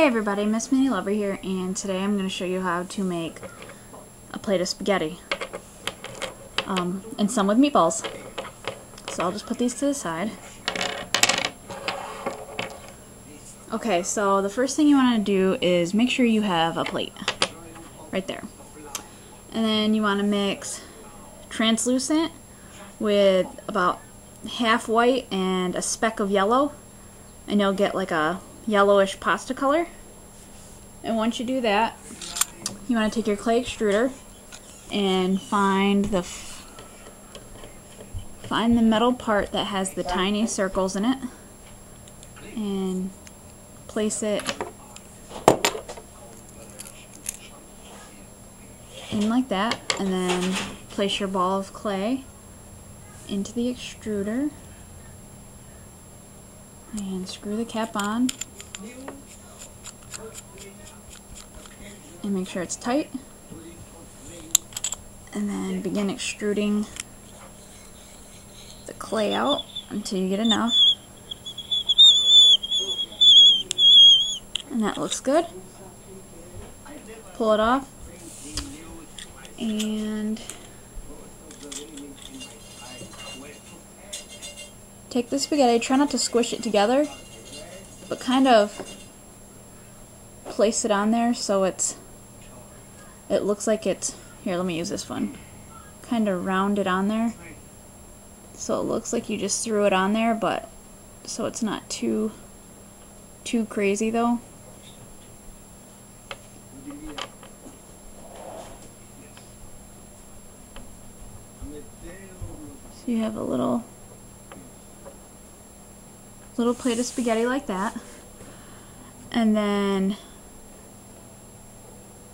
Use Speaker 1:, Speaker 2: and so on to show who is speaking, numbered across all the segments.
Speaker 1: Hey everybody, Miss Minnie Lover here, and today I'm going to show you how to make a plate of spaghetti, and some with meatballs. So I'll just put these to the side. Okay, so the first thing you want to do is make sure you have a plate, right there. And then you want to mix translucent with about half white and a speck of yellow, and you'll get like a yellowish pasta color. And once you do that, you want to take your clay extruder and find the metal part that has the tiny circles in it and place it in like that, and then place your ball of clay into the extruder and screw the cap on and make sure it's tight, and then begin extruding the clay out until you get enough, and that looks good. Pull it off and take the spaghetti. Try not to squish it together, but kind of place it on there so it looks like it's, here, let me use this one, kind of round it on there so it looks like you just threw it on there, but so it's not too crazy though. So you have a little plate of spaghetti like that, and then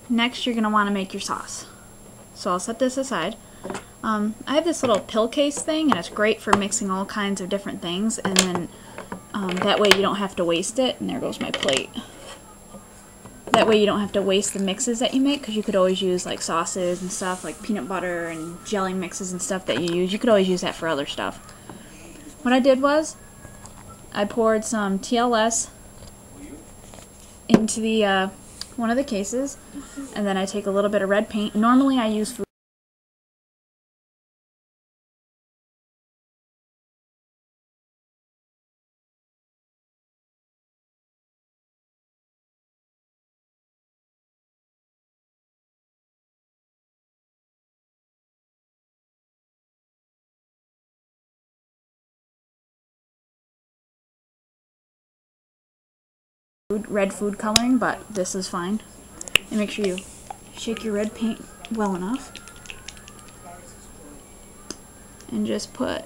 Speaker 1: next you're going to want to make your sauce. So I'll set this aside. I have this little pill case thing, and it's great for mixing all kinds of different things, and then that way you don't have to waste it. And there goes my plate. That way you don't have to waste the mixes that you make, because you could always use like sauces and stuff, like peanut butter and jelly mixes and stuff that you use. You could always use that for other stuff. What I did was I poured some TLS into the one of the cases, and then I take a little bit of red paint. Normally I use food red food coloring, but this is fine. And make sure you shake your red paint well enough. And just put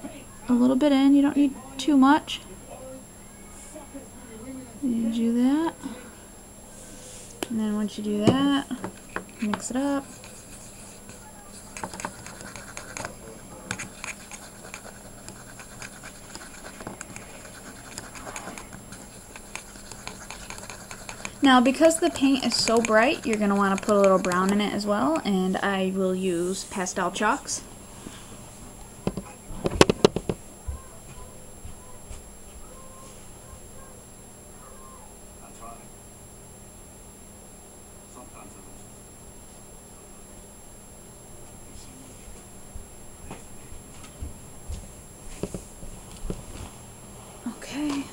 Speaker 1: a little bit in. You don't need too much. You do that. And then once you do that, mix it up. Now, because the paint is so bright, you're going to want to put a little brown in it as well, and I will use pastel chalks. Okay.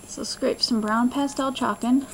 Speaker 1: So scrape some brown pastel chalk in.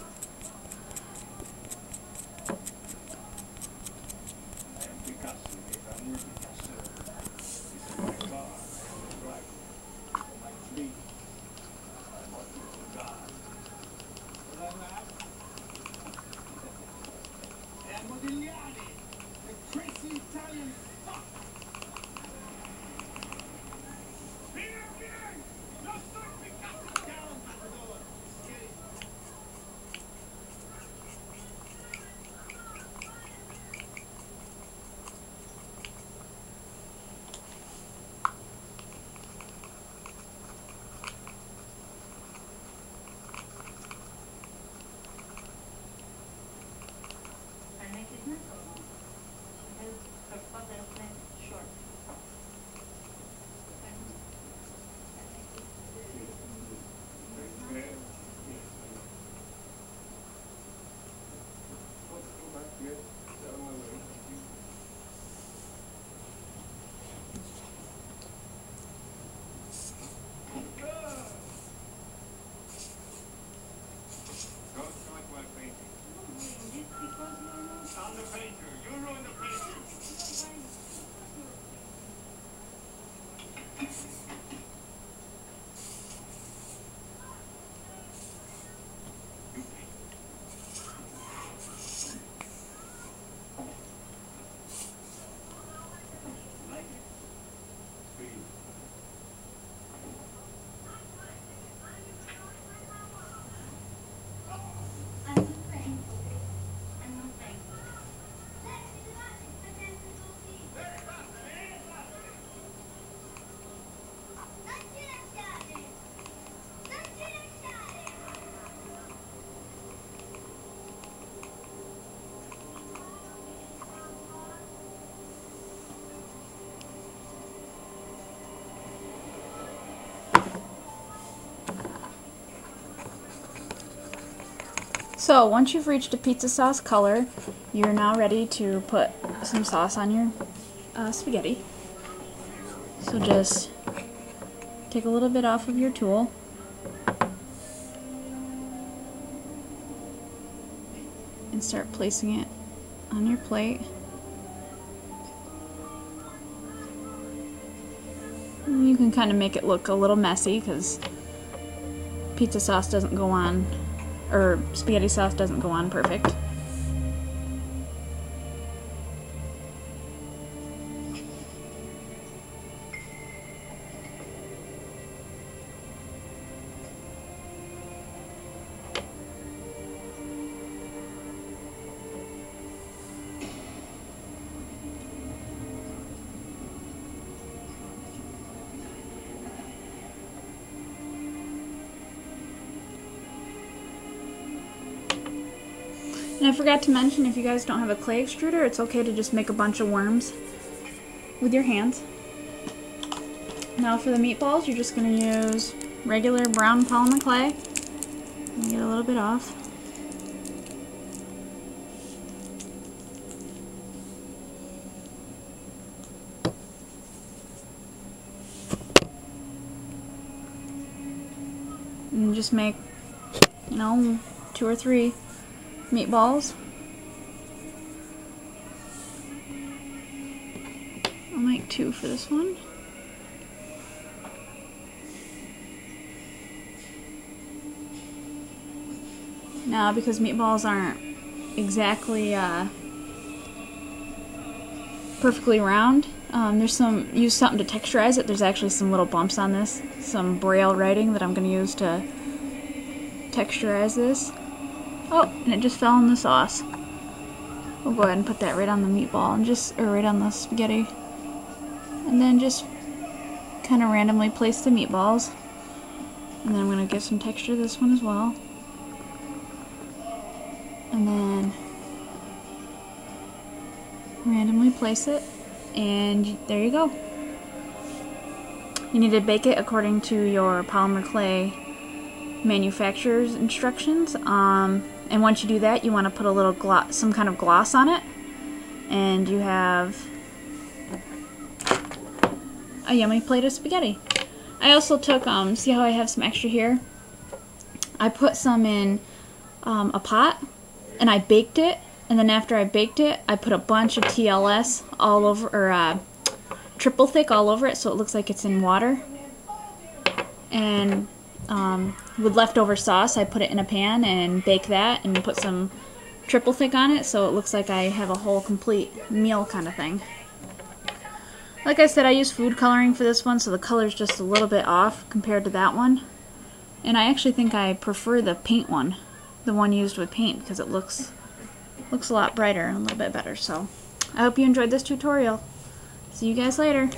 Speaker 1: So once you've reached a pizza sauce color, you're now ready to put some sauce on your spaghetti. So just take a little bit off of your tool. And start placing it on your plate. And you can kind of make it look a little messy because pizza sauce doesn't go on, or spaghetti sauce doesn't go on perfect. And I forgot to mention, if you guys don't have a clay extruder, it's okay to just make a bunch of worms with your hands. Now for the meatballs, you're just going to use regular brown polymer clay. And get a little bit off. And just make, 2 or 3 meatballs. I'll make 2 for this one. Now, because meatballs aren't exactly perfectly round, use something to texturize it. There's actually some little bumps on this, some braille writing that I'm going to use to texturize this. Oh, and it just fell in the sauce. We'll go ahead and put that right on the meatball and right on the spaghetti. And then just kind of randomly place the meatballs. And then I'm going to give some texture to this one as well. And then randomly place it. And there you go. You need to bake it according to your polymer clay manufacturer's instructions. And once you do that, you want to put a little some kind of gloss on it, and you have a yummy plate of spaghetti. I also took, see how I have some extra here? I put some in a pot, and I baked it, and then after I baked it, I put a bunch of TLS all over, or triple thick all over it, so it looks like it's in water. And with leftover sauce, I put it in a pan and bake that and put some triple thick on it, so it looks like I have a whole complete meal kind of thing. Like I said, I use food coloring for this one, so the color's just a little bit off compared to that one. And I actually think I prefer the paint one, the one used with paint, because it looks a lot brighter and a little bit better. So I hope you enjoyed this tutorial. See you guys later.